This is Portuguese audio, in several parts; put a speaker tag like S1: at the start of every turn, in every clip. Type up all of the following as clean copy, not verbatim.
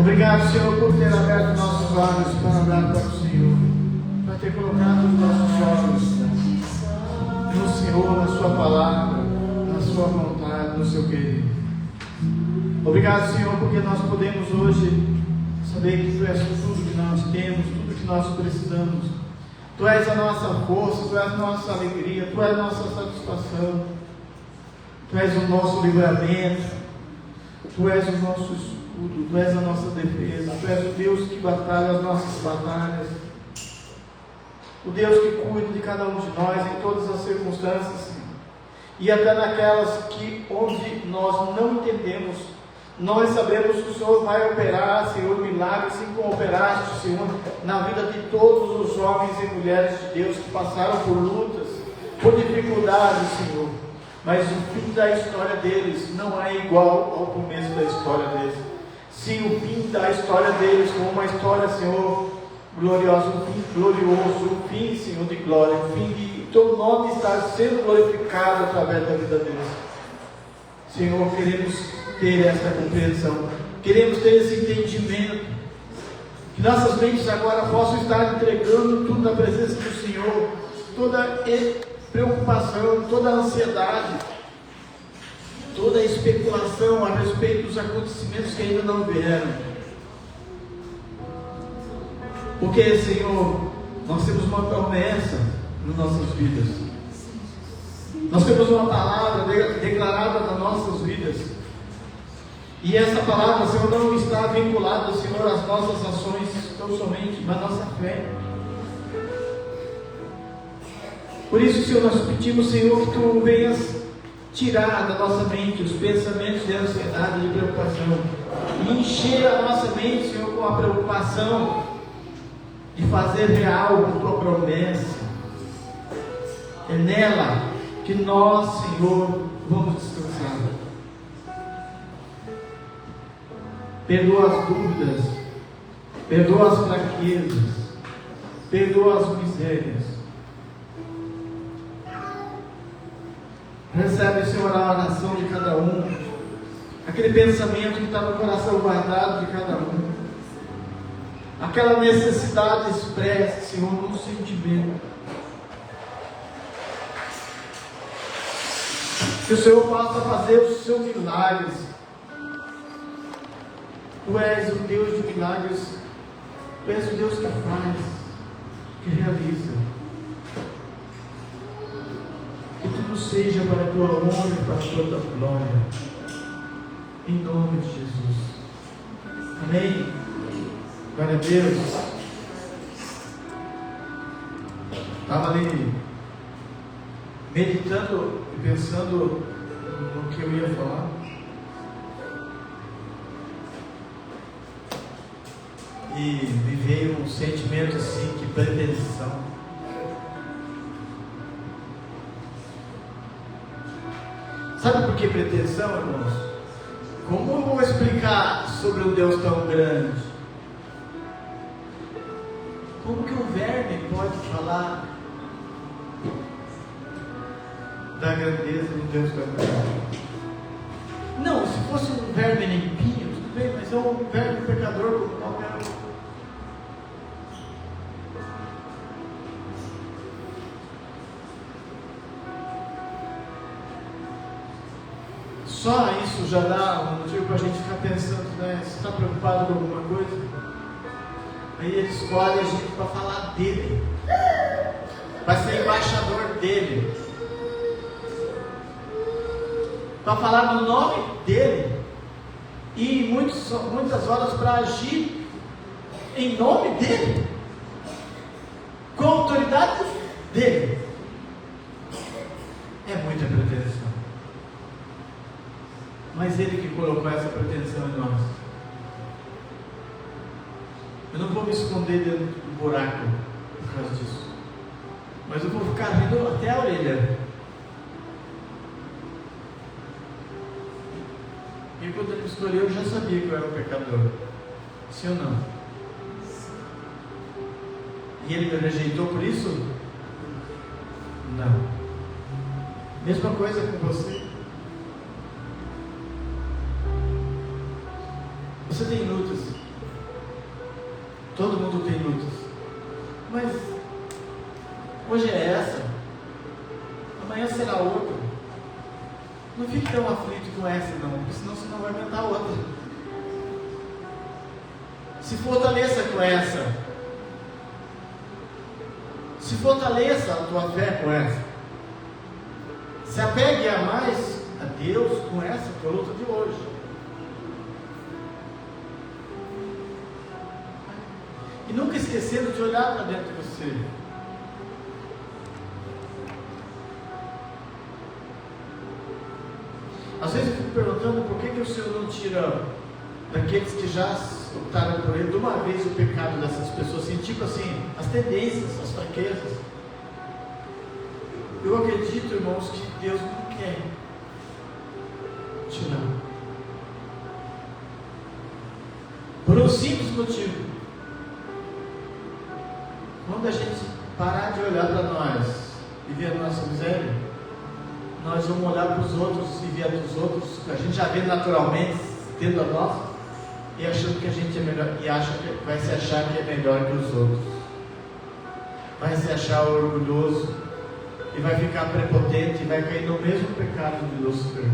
S1: Obrigado, Senhor, por ter aberto nossos olhos para olhar para o Senhor, para ter colocado os nossos olhos no Senhor, na Sua palavra, na Sua vontade, no Seu querer. Obrigado, Senhor, porque nós podemos hoje saber que Tu és tudo que nós temos, tudo que nós precisamos. Tu és a nossa força, Tu és a nossa alegria, Tu és a nossa satisfação, Tu és o nosso livramento, Tu és o nosso escudo, Tu és a nossa defesa, Tu és o Deus que batalha as nossas batalhas, o Deus que cuida de cada um de nós em todas as circunstâncias, Senhor. E até naquelas que onde nós não entendemos, nós sabemos que o Senhor vai operar, Senhor, milagres, assim como operaste, Senhor, na vida de todos os homens e mulheres de Deus que passaram por lutas, por dificuldades, Senhor. Mas o fim da história deles não é igual ao começo da história deles. Sim, o fim da história deles como uma história, Senhor, gloriosa, um fim glorioso, um fim, Senhor, de glória, um fim de Teu nome estar sendo glorificado através da vida deles. Senhor, queremos ter essa compreensão, queremos ter esse entendimento, que nossas mentes agora possam estar entregando tudo na presença do Senhor, toda preocupação, toda ansiedade, toda especulação a respeito dos acontecimentos que ainda não vieram, porque, Senhor, nós temos uma promessa nas nossas vidas, nós temos uma palavra declarada nas nossas vidas, e essa palavra, Senhor, não está vinculada, Senhor, às nossas ações tão somente, mas à nossa fé. Por isso, Senhor, nós pedimos, Senhor, que Tu venhas tirar da nossa mente os pensamentos de ansiedade, de preocupação, e encher a nossa mente, Senhor, com a preocupação de fazer real a Tua promessa. É nela que nós, Senhor, vamos descansar. Perdoa as dúvidas, perdoa as fraquezas, perdoa as misérias. Recebe, Senhor, a oração de cada um, aquele pensamento que está no coração guardado de cada um, aquela necessidade expressa, Senhor, no sentimento. Que o Senhor possa fazer os seus milagres. Tu és o Deus de milagres, Tu és o Deus que faz, que realiza. Que tudo seja para a Tua honra e para a Tua glória, em nome de Jesus. Amém? Glória a Deus. Estava ali meditando e pensando no que eu ia falar. E me veio um sentimento assim de pretensão. Sabe por que pretensão, irmãos? Como eu vou explicar sobre um Deus tão grande? Como que um verme pode falar da grandeza de um Deus tão grande? Não, se fosse um verme limpinho, tudo bem, mas é um verme pecador como qualquer outro. Só isso já dá um motivo para a gente ficar pensando, né? Você está preocupado com alguma coisa? Aí ele escolhe a gente para falar dele, para ser embaixador dele, para falar no nome dele, e muitas horas para agir em nome dele, com a autoridade dele. É muita pretensão. Mas Ele que colocou essa pretensão em nós. Eu não vou me esconder dentro do buraco por causa disso, mas eu vou ficar rindo até a orelha. E quando Ele me escolheu, eu já sabia que eu era um pecador. Sim ou não? E Ele me rejeitou por isso? Não. Mesma coisa com você. Você tem lutas, Todo mundo tem lutas. Mas hoje é essa, amanhã será outra. Não fique tão aflito com essa não, porque senão você não vai aguentar outra. Se fortaleça com essa. Se fortaleça a tua fé com essa. Se apegue a mais a Deus com essa tua luta de hoje. E nunca esquecendo de olhar para dentro de você. Às vezes eu fico perguntando por que o Senhor não tira daqueles que já optaram por Ele de uma vez o pecado dessas pessoas, assim, tipo assim, as tendências, as fraquezas. Eu acredito, irmãos, que Deus não quer tirar. Por um simples motivo. Quando a gente parar de olhar para nós e ver a nossa miséria, nós vamos olhar para os outros e ver a dos outros, que a gente já vê naturalmente, tendo a nossa, e achando que a gente é melhor, e acha que vai se achar que é melhor que os outros. Vai se achar orgulhoso, e vai ficar prepotente, e vai cair no mesmo pecado de Lúcifer.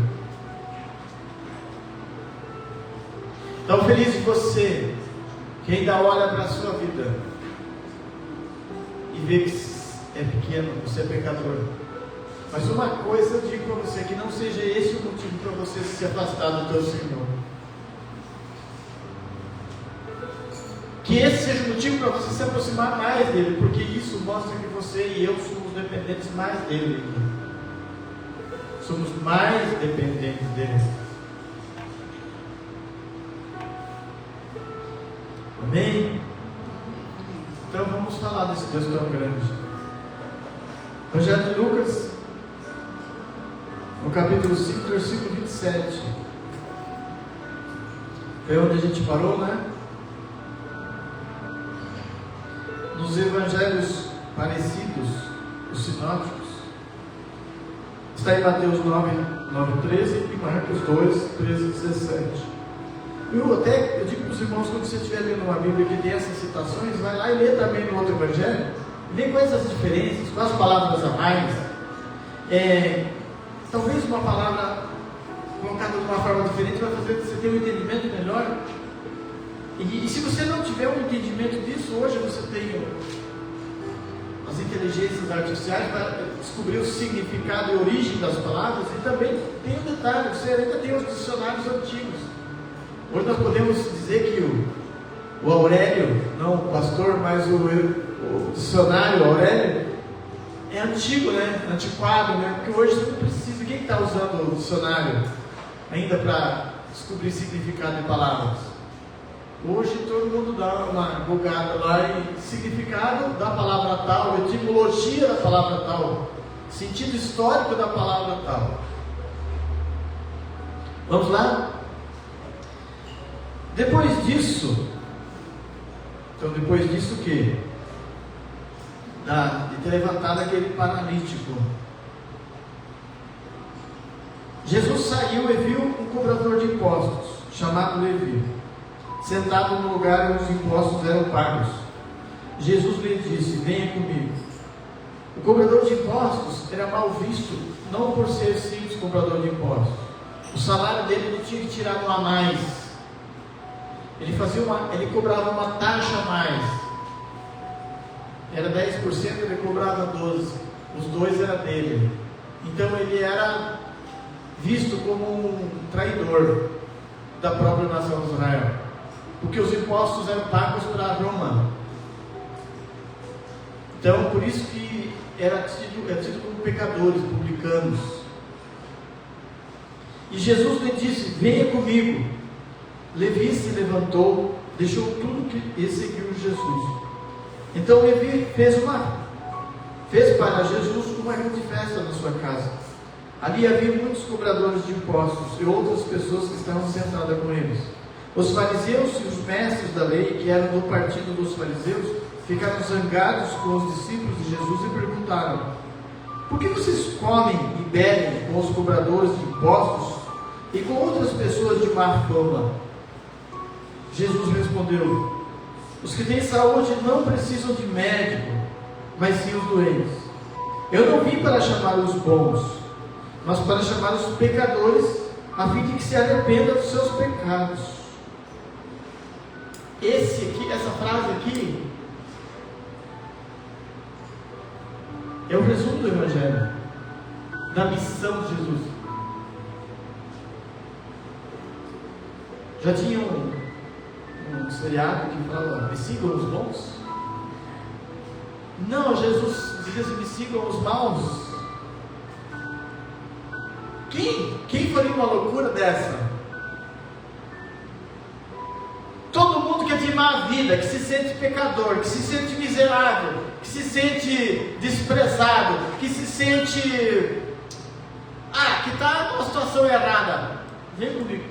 S1: Então, feliz de você, que ainda olha para a sua vida, e vê que é pequeno, você é pecador. Mas uma coisa eu digo para você, que não seja esse o motivo para você se afastar do teu Senhor. Que esse seja o motivo para você se aproximar mais dele, porque isso mostra que você e eu somos dependentes mais dele. Somos mais dependentes dele. Amém? Então vamos falar desse Deus tão grande. Evangelho de Lucas, no capítulo 5, versículo 27. Foi onde a gente parou, né? Nos evangelhos parecidos, os sinóticos, está em Mateus 9, 13 e Marcos 2, 13 e 17. Eu digo para os irmãos, quando você estiver lendo uma Bíblia que tem essas citações, vai lá e lê também no outro evangelho, vê quais as diferenças, quais as palavras a mais. Talvez uma palavra colocada de uma forma diferente vai fazer você ter um entendimento melhor. E se você não tiver um entendimento disso, hoje você tem as inteligências artificiais para descobrir o significado e a origem das palavras, e também tem um detalhe, você ainda tem os dicionários antigos. Hoje nós podemos dizer que o Aurélio, não o pastor, mas o dicionário Aurélio é antigo, né? Antiquado, né? Porque hoje você não precisa. Quem está usando o dicionário ainda para descobrir significado de palavras? Hoje todo mundo dá uma bugada lá em significado da palavra tal, etimologia da palavra tal, sentido histórico da palavra tal. Vamos lá? Depois disso o quê? De ter levantado aquele paralítico, Jesus saiu e viu um cobrador de impostos, chamado Levi, sentado no lugar onde os impostos eram pagos. Jesus lhe disse: venha comigo. O cobrador de impostos era mal visto, não por ser simples cobrador de impostos. O salário dele não tinha que tirar um a mais. Ele cobrava uma taxa a mais. Era 10%, ele cobrava 12%. Os 2% era dele. Então ele era visto como um traidor da própria nação de Israel, porque os impostos eram pagos para Roma. Então por isso que era tido como pecadores, publicanos. E Jesus lhe disse: venha comigo. Levi se levantou, deixou tudo e seguiu Jesus. Então Levi fez para Jesus uma grande festa na sua casa. Ali havia muitos cobradores de impostos e outras pessoas que estavam sentadas com eles. Os fariseus e os mestres da lei, que eram do partido dos fariseus, ficaram zangados com os discípulos de Jesus e perguntaram: por que vocês comem e bebem com os cobradores de impostos e com outras pessoas de má fama? Jesus respondeu: Os que têm saúde não precisam de médico, mas sim os doentes. Eu não vim para chamar os bons, mas para chamar os pecadores, a fim de que se arrependam dos seus pecados. Essa frase aqui é o resumo do Evangelho, da missão de Jesus. Já tinha um seriado que falava: me sigam os bons? Não, Jesus diz assim: me sigam os maus. Quem faria uma loucura dessa? Todo mundo quer timar a vida, que se sente pecador, que se sente miserável, que se sente desprezado, que se sente que está numa situação errada. Vem comigo,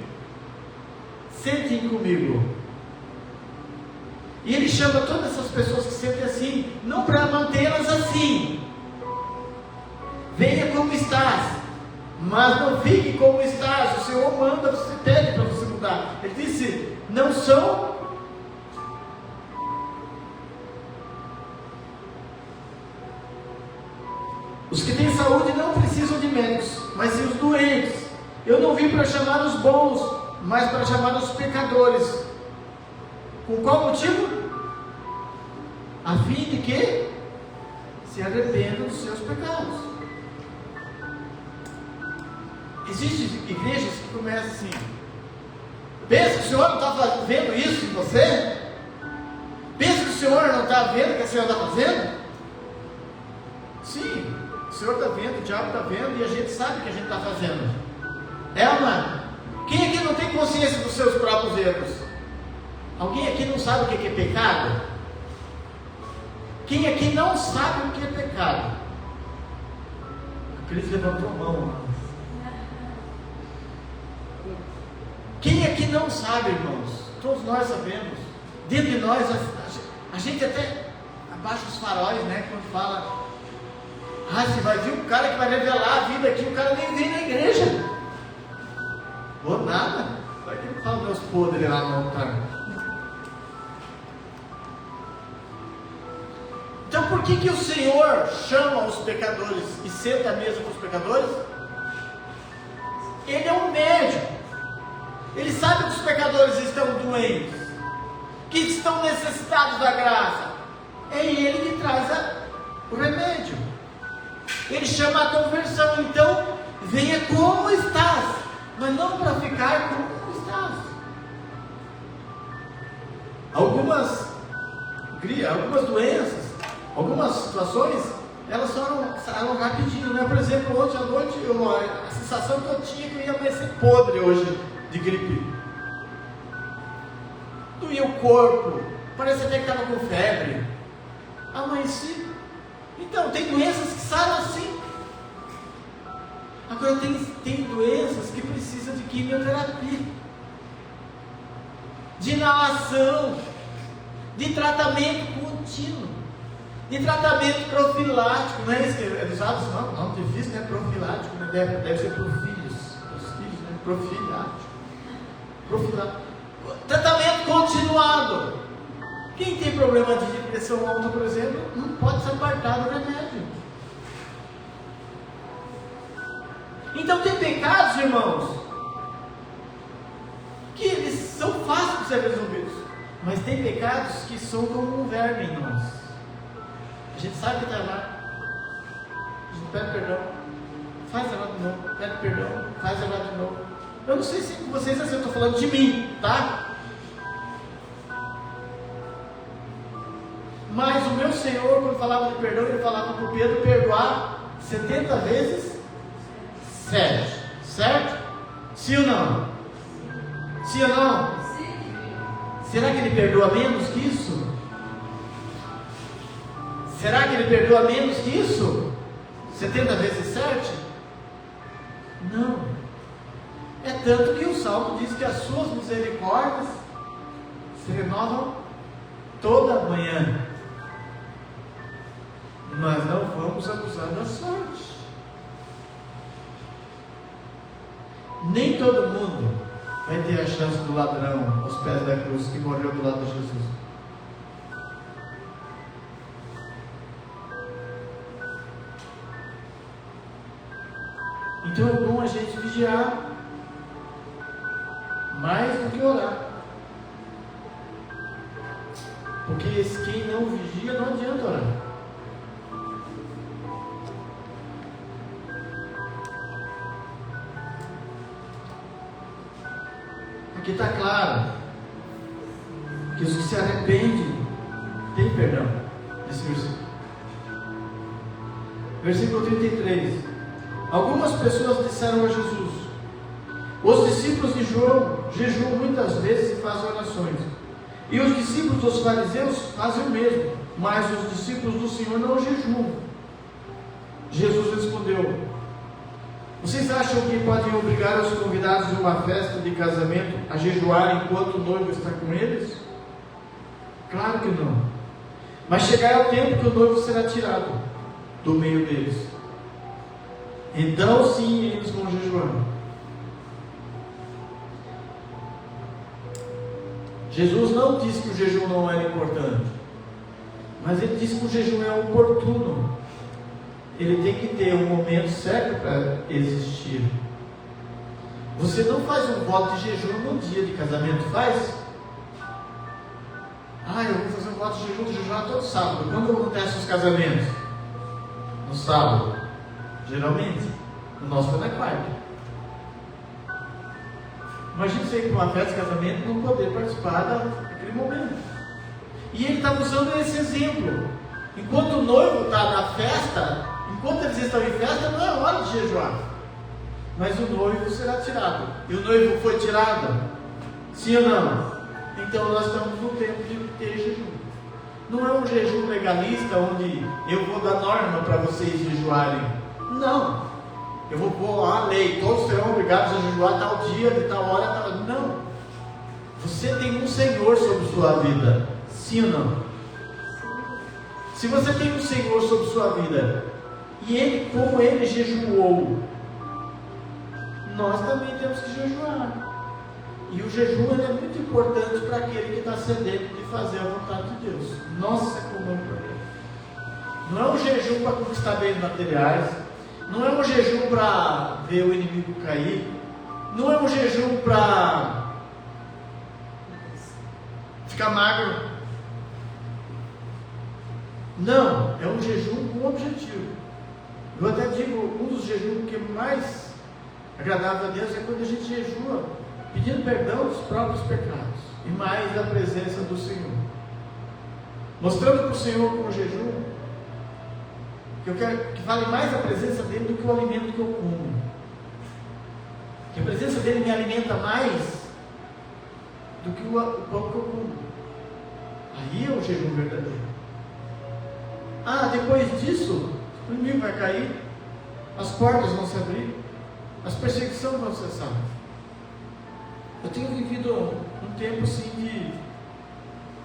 S1: sentem comigo. E ele chama todas essas pessoas que se sentem assim, não para mantê-las assim. Venha como estás, mas não fique como estás. O Senhor manda, você pede para você mudar. Ele disse: não são os que têm saúde não precisam de médicos, mas sim os doentes. Eu não vim para chamar os bons, mas para chamar os pecadores. Com qual motivo? A fim de que se arrependam dos seus pecados. Existem igrejas que começam assim: pensa que o Senhor não está vendo isso em você? Pensa que o Senhor não está vendo o que a Senhora está fazendo? Sim, o Senhor está vendo, o diabo está vendo, e a gente sabe o que a gente está fazendo. É ou não? Quem aqui não tem consciência dos seus próprios erros? Alguém aqui não sabe o que é pecado? Quem aqui não sabe o que é pecado? A Cris levantou a mão. Quem aqui não sabe, irmãos? Todos nós sabemos. Dentro de nós, a gente até abaixa os faróis, né? Quando fala: você vai vir um cara que vai revelar a vida aqui. O cara nem vem na igreja. Ou nada. Vai que ele fala meus podres lá no altar. Então por que o Senhor chama os pecadores e senta à mesa com os pecadores? Ele é um médico. Ele sabe que os pecadores estão doentes, que estão necessitados da graça. É Ele que traz o remédio. Ele chama a conversão. Então, venha como estás, mas não para ficar como estás. Algumas doenças, algumas situações, elas saram rapidinho, né? Por exemplo, ontem à noite, a sensação que eu tinha que eu ia amanhecer podre hoje de gripe. Doía o corpo, parece até que estava com febre. Amanheci. Então, tem doenças que saram assim. Agora tem doenças que precisam de quimioterapia, de inalação, de tratamento contínuo, de tratamento profilático. Não é isso que é usado? Não, difícil, né? Profilático, né? Deve ser para os filhos, né? Profilático. Tratamento continuado. Quem tem problema de depressão alta, por exemplo, não pode se apartar do remédio. Então tem pecados, irmãos, que eles são fáceis de ser resolvidos, mas tem pecados que são como um verme em nós. A gente sabe que está lá, a gente pede perdão, faz errado de novo, pede perdão, faz errado de novo. Eu não sei se com vocês assim, eu estou falando de mim, tá? Mas o meu Senhor, quando falava de perdão, ele falava para o Pedro perdoar 70 vezes 7, certo? Sim ou não? Sim ou não? Será que ele perdoa menos que isso? Será que ele perdoa menos que isso? 70 vezes 7? Não. É tanto que o Salmo diz que as suas misericórdias se renovam toda manhã. Mas não vamos abusar da sorte. Nem todo mundo vai ter a chance do ladrão aos pés da cruz que morreu do lado de Jesus. Então é bom a gente vigiar mais do que orar. Porque quem não vigia não adianta orar. Aqui está claro que os que se arrependem têm perdão. Nesse versículo. Versículo 33. Algumas pessoas disseram a Jesus: os discípulos de João jejuam muitas vezes e fazem orações, e os discípulos dos fariseus fazem o mesmo, mas os discípulos do Senhor não jejuam. Jesus respondeu: vocês acham que podem obrigar os convidados de uma festa de casamento a jejuar enquanto o noivo está com eles? Claro que não. Mas chegará o tempo que o noivo será tirado do meio deles. Então sim, eles vão jejuar. Jesus não disse que o jejum não era importante, mas ele disse que o jejum é oportuno. Ele tem que ter um momento certo para existir. Você não faz um voto de jejum no dia de casamento, faz? Eu vou fazer um voto de jejum, jejuar todo sábado. Quando acontecem os casamentos? No sábado, geralmente. O nosso foi na quarta. Imagina você ir para uma festa de casamento e não poder participar daquele momento. E ele está usando esse exemplo. Enquanto o noivo está na festa, enquanto eles estão em festa, não é hora de jejuar. Mas o noivo será tirado. E o noivo foi tirado? Sim ou não? Então nós estamos no tempo de ter jejum. Não é um jejum legalista onde eu vou dar norma para vocês jejuarem. Não. Eu vou pôr a lei, todos serão obrigados a jejuar tal dia, de tal hora, tal... Não. Você tem um Senhor sobre sua vida. Sim ou não? Se você tem um Senhor sobre sua vida, e Ele, como Ele jejuou, nós também temos que jejuar. E o jejum é muito importante para aquele que está sedento de fazer a vontade de Deus. Nossa, como é importante. Não é um jejum para conquistar bens materiais. Não é um jejum para ver o inimigo cair. Não é um jejum para ficar magro. Não, é um jejum com objetivo. Eu até digo, um dos jejuns que é mais agradável a Deus é quando a gente jejua pedindo perdão dos próprios pecados e mais da presença do Senhor, mostrando para o Senhor com o jejum que eu quero que vale mais a presença dele do que o alimento que eu como, que a presença dele me alimenta mais do que o pão que eu como. Aí é o jejum verdadeiro. Depois disso o inimigo vai cair, as portas vão se abrir, as perseguições vão cessar. Eu tenho vivido um tempo assim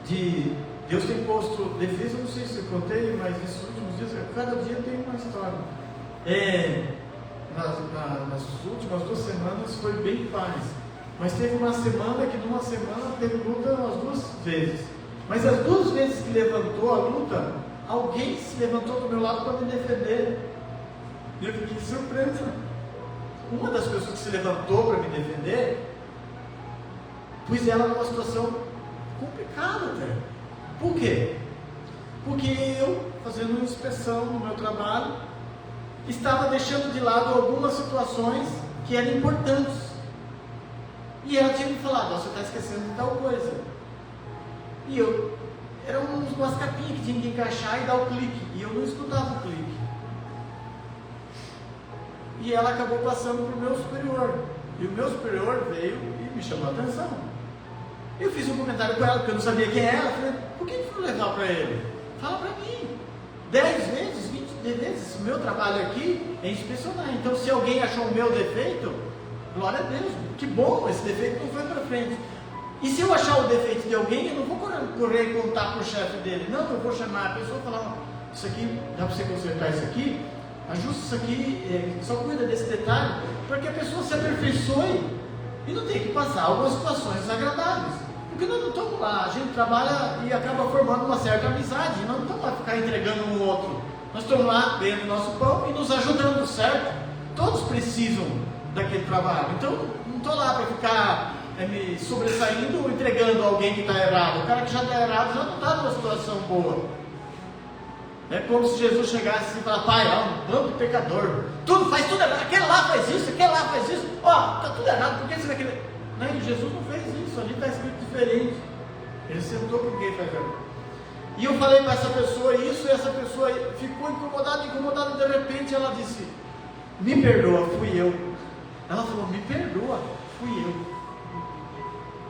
S1: de Deus tem posto defesa, não sei se eu contei, mas nesses últimos dias, cada dia tem uma história. Nas últimas 2 semanas foi bem paz, mas teve uma semana que numa semana teve luta umas 2 vezes, mas as 2 vezes que levantou a luta, alguém se levantou do meu lado para me defender, e eu fiquei surpresa. Uma das pessoas que se levantou para me defender, pus ela numa situação complicada até. Por quê? Porque eu, fazendo uma inspeção no meu trabalho, estava deixando de lado algumas situações que eram importantes. E ela tinha me falado: você está esquecendo de tal coisa. E eu, eram umas capinhas que tinha que encaixar e dar o clique. E eu não escutava o clique. E ela acabou passando para o meu superior. E o meu superior veio e me chamou a atenção. Eu fiz um comentário com ela, porque eu não sabia quem era. Eu falei: por que foi legal para ele? Fala para mim. 10 vezes, 20 vezes. O meu trabalho aqui é inspecionar. Então, se alguém achou o meu defeito, glória a Deus. Que bom, esse defeito não foi para frente. E se eu achar o defeito de alguém, eu não vou correr e contar para o chefe dele. Não, eu vou chamar a pessoa e falar: isso aqui, dá para você consertar isso aqui? Ajusta isso aqui, só cuida desse detalhe, porque a pessoa se aperfeiçoe e não tem que passar algumas situações desagradáveis. Porque nós não estamos lá, a gente trabalha e acaba formando uma certa amizade, nós não estamos lá ficar entregando um outro. Nós estamos lá ganhando o nosso pão e nos ajudando, certo? Todos precisam daquele trabalho. Então, não estou lá para ficar me sobressaindo ou entregando alguém que está errado. O cara que já está errado já não está numa situação boa. É como se Jesus chegasse e falasse: pai, ó, um bando de pecador, faz tudo errado, aquele lá faz isso, aquele lá faz isso, ó, está tudo errado, por que você vai querer? Não, Jesus não fez isso, ali está escrito diferente. Ele sentou com quem faz errado. E eu falei para essa pessoa isso, e essa pessoa ficou incomodada, e de repente ela disse: me perdoa, fui eu. Ela falou: me perdoa, fui eu.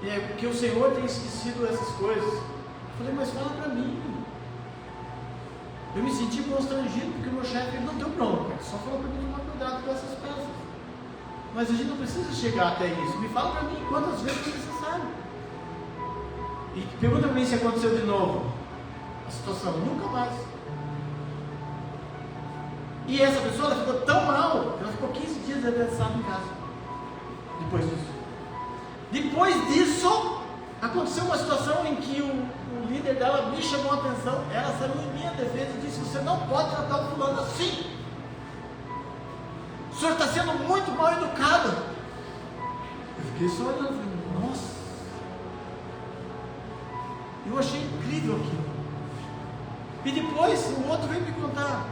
S1: E é porque o Senhor tem esquecido essas coisas. Eu falei: mas fala para mim. Eu me senti constrangido, porque o meu chefe não deu bronca, só falou para mim tomar cuidado com essas peças. Mas a gente não precisa chegar até isso. Me fala para mim quantas vezes é necessário. E pergunta para mim se aconteceu de novo. A situação nunca mais. E essa pessoa, ela ficou tão mal que ela ficou 15 dias adensada em casa. Depois disso, aconteceu uma situação em que o líder dela me chamou a atenção. Ela saiu em minha defesa e disse: você não pode tratar o fulano assim. O senhor está sendo muito mal educado. Eu fiquei só olhando e falei: nossa. Eu achei incrível aquilo. E depois o outro veio me contar: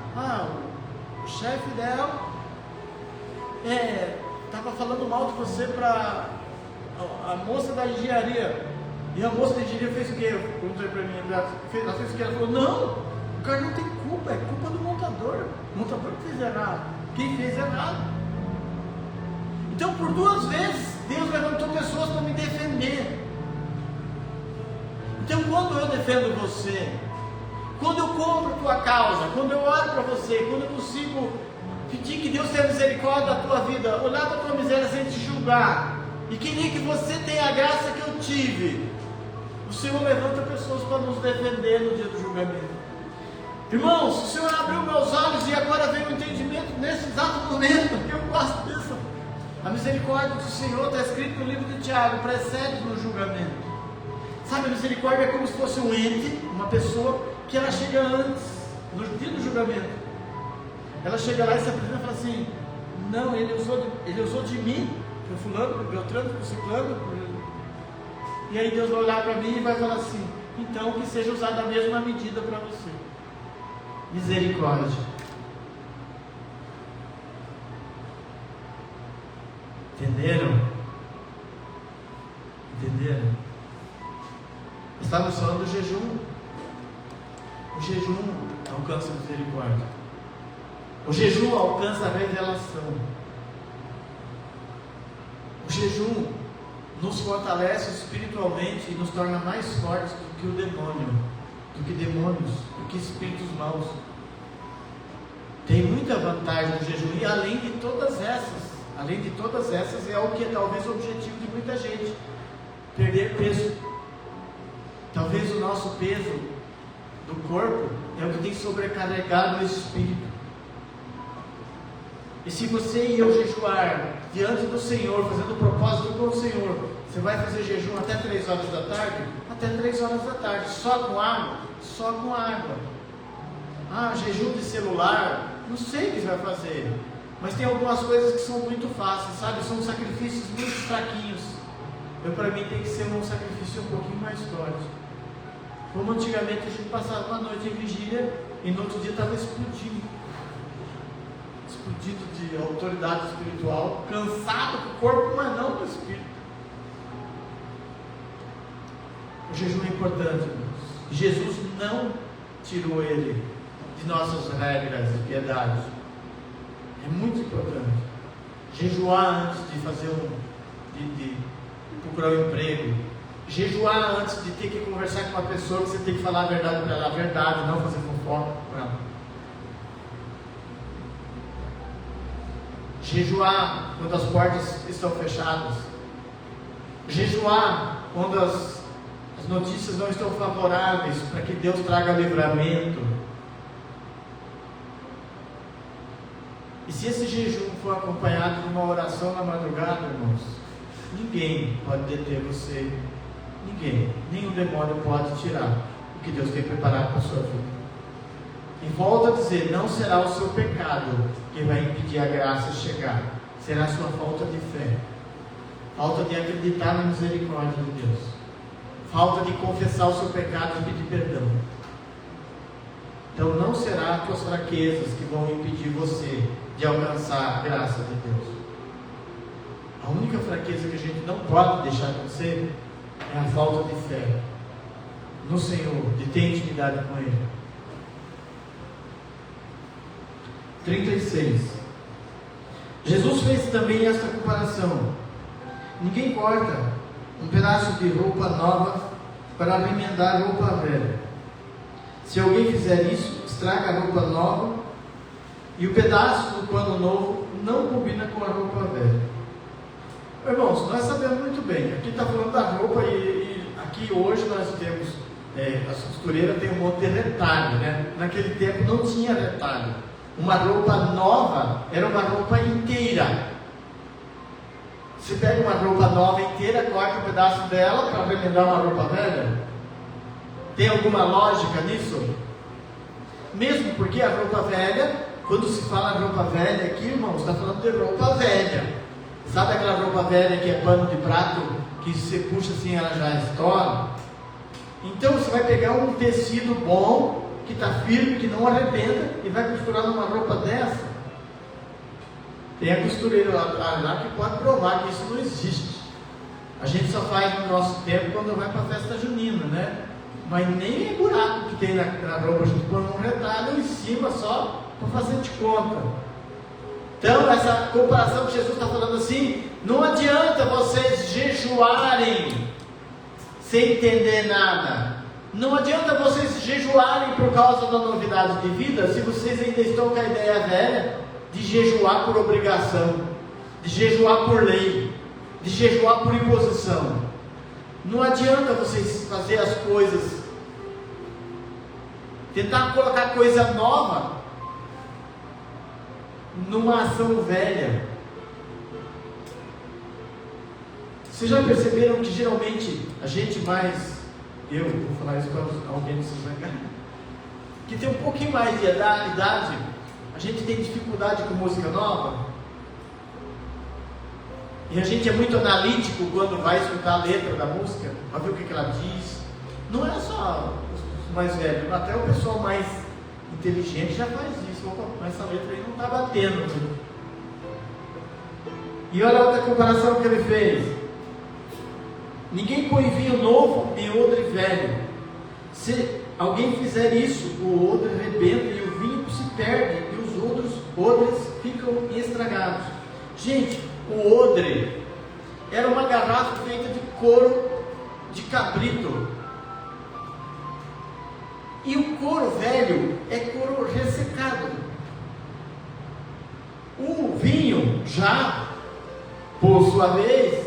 S1: o chefe dela estava falando mal de você para a moça da engenharia. E a moça da engenharia fez o quê? Eu perguntei para mim: ela fez o quê? Ela falou: não, o cara não tem culpa, é culpa do montador. O montador que fez errado. Quem fez errado. Então, por 2 vezes, Deus levantou pessoas para me defender. Então, quando eu defendo você, quando eu compro tua causa, quando eu oro para você, quando eu consigo pedir que Deus tenha misericórdia da tua vida, olhar para a tua miséria sem te julgar, e queria que você tenha a graça que eu tive, o Senhor levanta pessoas para nos defender no dia do julgamento. Irmãos, o Senhor abriu meus olhos e agora vem o entendimento nesse exato momento, que eu gosto disso. A misericórdia do Senhor está escrito no livro de Tiago, precede no julgamento. Sabe, a misericórdia é como se fosse um ente, uma pessoa que ela chega antes, no dia do julgamento. Ela chega lá e se apresenta e fala assim: não, ele usou de mim, pro fulano, pro Beltrano, pro ciclano. E aí Deus vai olhar para mim e vai falar assim: então que seja usada a mesma medida para você. Misericórdia. Entenderam? Estamos falando do jejum. O jejum alcança a misericórdia. O jejum alcança a revelação. O jejum nos fortalece espiritualmente e nos torna mais fortes do que o demônio, do que demônios, do que espíritos maus. Tem muita vantagem no jejum, e além de todas essas, é o que é talvez o objetivo de muita gente: perder peso. Talvez o nosso peso do corpo é o que tem sobrecarregado o espírito. E se você e eu jejuar diante do Senhor, fazendo o propósito com o Senhor, você vai fazer jejum até 3 horas da tarde? Até 3 horas da tarde, só com água? Só com água. Jejum de celular, não sei o que você vai fazer, mas tem algumas coisas que são muito fáceis, sabe? São sacrifícios muito fraquinhos. Para mim tem que ser um sacrifício um pouquinho mais forte. Como antigamente a gente passava uma noite em vigília e no outro dia estava explodindo de autoridade espiritual, cansado do corpo, mas não do espírito. O jejum é importante, irmãos. Jesus não tirou ele de nossas regras de piedade. É muito importante. Jejuar antes de fazer de procurar um emprego. Jejuar antes de ter que conversar com uma pessoa, que você tem que falar a verdade para ela, a verdade, não fazer fofoca com ela. Jejuar quando as portas estão fechadas. Jejuar quando as notícias não estão favoráveis, para que Deus traga livramento. E se esse jejum for acompanhado de uma oração na madrugada, irmãos, ninguém pode deter você. Ninguém, nenhum demônio pode tirar o que Deus tem preparado para a sua vida. E volto a dizer, não será o seu pecado que vai impedir a graça chegar, será a sua falta de fé, falta de acreditar na misericórdia de Deus, falta de confessar o seu pecado e pedir perdão. Então não será as tuas fraquezas que vão impedir você de alcançar a graça de Deus. A única fraqueza que a gente não pode deixar acontecer é a falta de fé no Senhor, de ter intimidade com Ele. 36. Jesus fez também esta comparação: ninguém corta um pedaço de roupa nova para remendar roupa velha. Se alguém fizer isso, estraga a roupa nova, e o pedaço do pano novo não combina com a roupa velha. Irmãos, nós sabemos muito bem, aqui está falando da roupa, e aqui hoje nós temos, as costureiras têm um monte de retalho, né? Naquele tempo não tinha retalho. Uma roupa nova era uma roupa inteira. Você pega uma roupa nova inteira, corta um pedaço dela para remendar uma roupa velha? Tem alguma lógica nisso? Mesmo porque a roupa velha, quando se fala roupa velha aqui, irmãos, está falando de roupa velha. Sabe aquela roupa velha que é pano de prato, que se você puxa assim ela já estoura? Então você vai pegar um tecido bom, que está firme, que não arrebenta, e vai costurar numa roupa dessa? Tem a costureira lá que pode provar que isso não existe. A gente só faz no nosso tempo quando vai para a festa junina, né? Mas nem é buraco que tem na roupa, a gente põe um retalho em cima só para fazer de conta. Então essa comparação que Jesus está falando assim, não adianta vocês jejuarem sem entender nada. Não adianta vocês jejuarem por causa da novidade de vida, se vocês ainda estão com a ideia velha de jejuar por obrigação, de jejuar por lei, de jejuar por imposição. Não adianta vocês fazer as coisas, tentar colocar coisa nova numa ação velha. Vocês já perceberam que geralmente a gente mais, eu vou falar isso para alguém não se zangar, que tem um pouquinho mais de idade, a gente tem dificuldade com música nova, e a gente é muito analítico quando vai escutar a letra da música, para ver o que ela diz. Não é só os mais velhos, até o pessoal mais inteligente já faz isso. Opa, mas essa letra aí não está batendo. E olha a outra comparação que ele fez: ninguém põe vinho novo em odre velho. Se alguém fizer isso, o odre rebenta e o vinho se perde, e os outros odres ficam estragados. Gente, o odre era uma garrafa feita de couro de cabrito. E o couro velho é couro ressecado. O vinho, já por sua vez,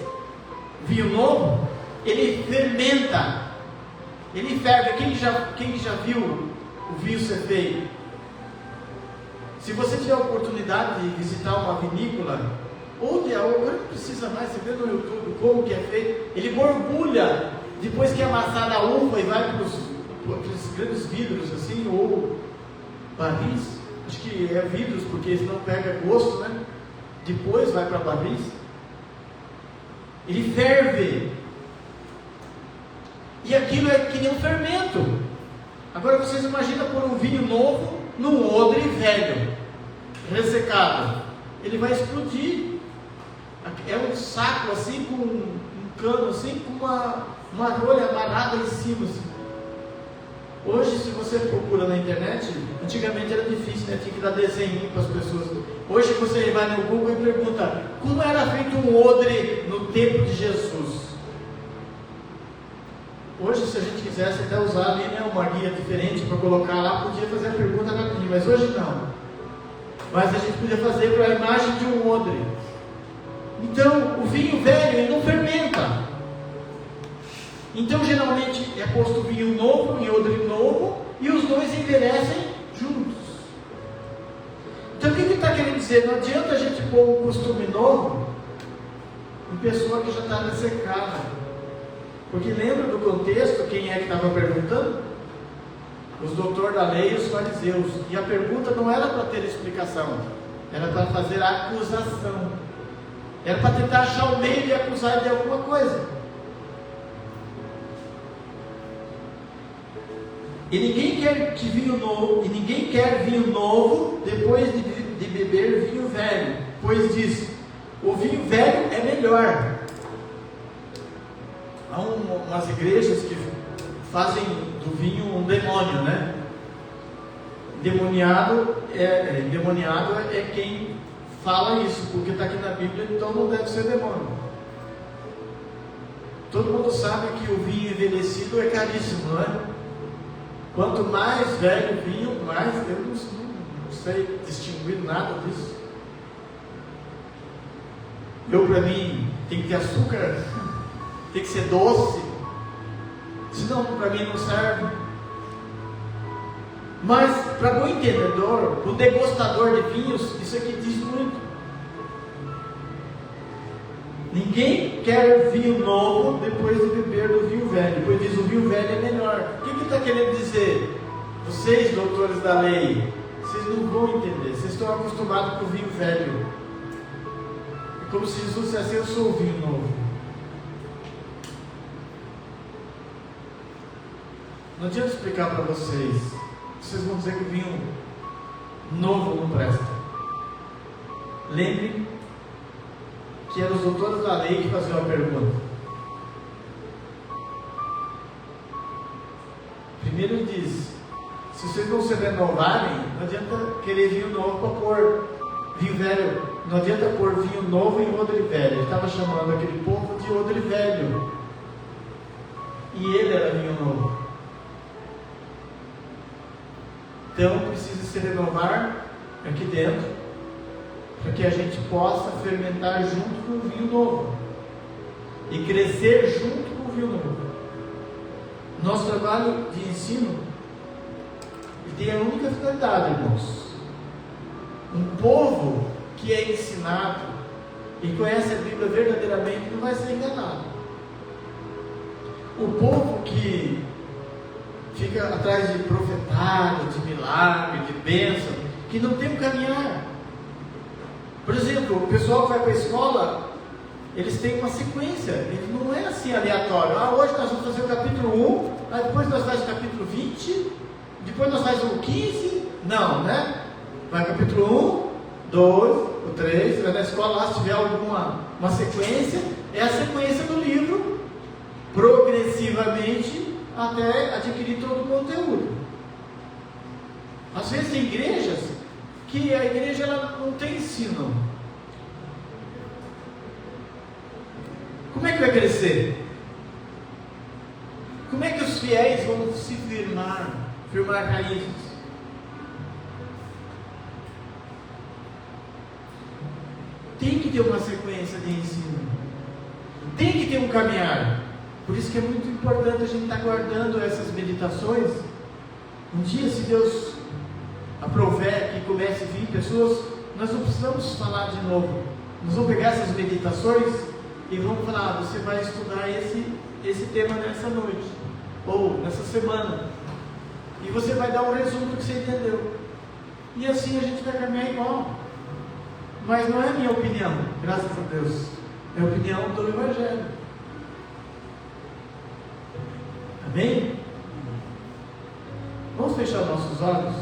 S1: vinho novo, ele fermenta, ele ferve. Quem já viu o vinho ser feito? Se você tiver a oportunidade de visitar uma vinícola, ou de agora não precisa mais, você vê no YouTube como que é feito. Ele borbulha depois que é amassada a uva e vai para os grandes vidros assim, ou barris. Acho que é vidros, porque senão pega gosto, né? Depois vai para barris. Ele ferve. E aquilo é que nem um fermento. Agora vocês imaginam pôr um vinho novo num odre velho, ressecado. Ele vai explodir. É um saco assim, com um cano assim, com uma rolha amarrada em cima assim. Hoje, se você procura na internet, antigamente era difícil, né? Tinha que dar desenho para as pessoas. Hoje você vai no Google e pergunta: como era feito um odre no tempo de Jesus? Hoje, se a gente quisesse até usar ali, né, uma guia diferente para colocar lá, podia fazer a pergunta rapidinho, mas hoje não. Mas a gente podia fazer para a imagem de um odre. Então, o vinho velho, ele não fermenta. Então, geralmente é posto vinho novo em odre novo, e os dois envelhecem juntos. Então, o que ele está querendo dizer? Não adianta a gente pôr um costume novo em pessoa que já está ressecada. Porque lembra do contexto, quem é que estava perguntando? os doutores da lei e os fariseus. E a pergunta não era para ter explicação, era para fazer acusação. Era para tentar achar o meio de acusar de alguma coisa. E ninguém quer vinho novo depois de beber vinho velho, pois diz: o vinho velho é melhor. Há umas igrejas que fazem do vinho um demônio, né? Endemoniado é quem fala isso, porque está aqui na Bíblia, então não deve ser demônio. Todo mundo sabe que o vinho envelhecido é caríssimo, não é? Quanto mais velho o vinho, mais. Eu não sei distinguir nada disso. Para mim, tem que ter açúcar, tem que ser doce, senão para mim não serve. Mas para bom entendedor, o degustador de vinhos, isso aqui diz muito. Ninguém quer vinho novo depois de beber do vinho velho, pois diz: o vinho velho é melhor. O que está querendo dizer? Vocês, doutores da lei, vocês não vão entender, vocês estão acostumados com o vinho velho. É como se Jesus dissesse: eu sou o vinho novo. Não adianta explicar para vocês, vocês vão dizer que o vinho novo não presta. Lembre que eram os doutores da lei que faziam a pergunta. Primeiro ele diz: se vocês não se renovarem, não adianta querer vinho novo para pôr vinho velho. Não adianta pôr vinho novo em odre velho. Ele estava chamando aquele povo de odre velho, e ele era vinho novo. Então precisa se renovar aqui dentro, para que a gente possa fermentar junto com o vinho novo e crescer junto com o vinho novo. Nosso trabalho de ensino tem a única finalidade, irmãos: um povo que é ensinado e conhece a Bíblia verdadeiramente não vai ser enganado. O povo que fica atrás de profetado, de milagre, de bênção, que não tem um caminhar. Por exemplo, o pessoal que vai para a escola, eles têm uma sequência, ele não é assim aleatório. Hoje nós vamos fazer o capítulo 1, aí depois nós fazemos o capítulo 20, depois nós fazemos o 15, não, né? Vai capítulo 1, 2, o 3, vai na escola lá, se tiver uma sequência, é a sequência do livro, progressivamente, até adquirir todo o conteúdo. Às vezes tem igrejas que a igreja ela não tem ensino. Como é que vai crescer? Como é que os fiéis vão se firmar raízes? Tem que ter uma sequência de ensino, tem que ter um caminhar. Por isso que é muito importante a gente estar guardando essas meditações. Um dia, se Deus aprover que comece a vir pessoas, nós não precisamos falar de novo. Nós vamos pegar essas meditações e vamos falar: você vai estudar esse tema nessa noite, ou nessa semana, e você vai dar um resumo do que você entendeu, e assim a gente vai caminhar igual. Mas não é a minha opinião, graças a Deus, é a opinião do Evangelho. Amém? Vamos fechar nossos olhos?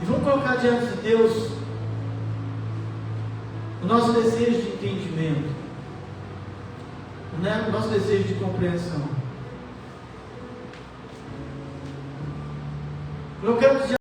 S1: E vamos colocar diante de Deus o nosso desejo de entendimento, o nosso desejo de compreensão. Colocamos diante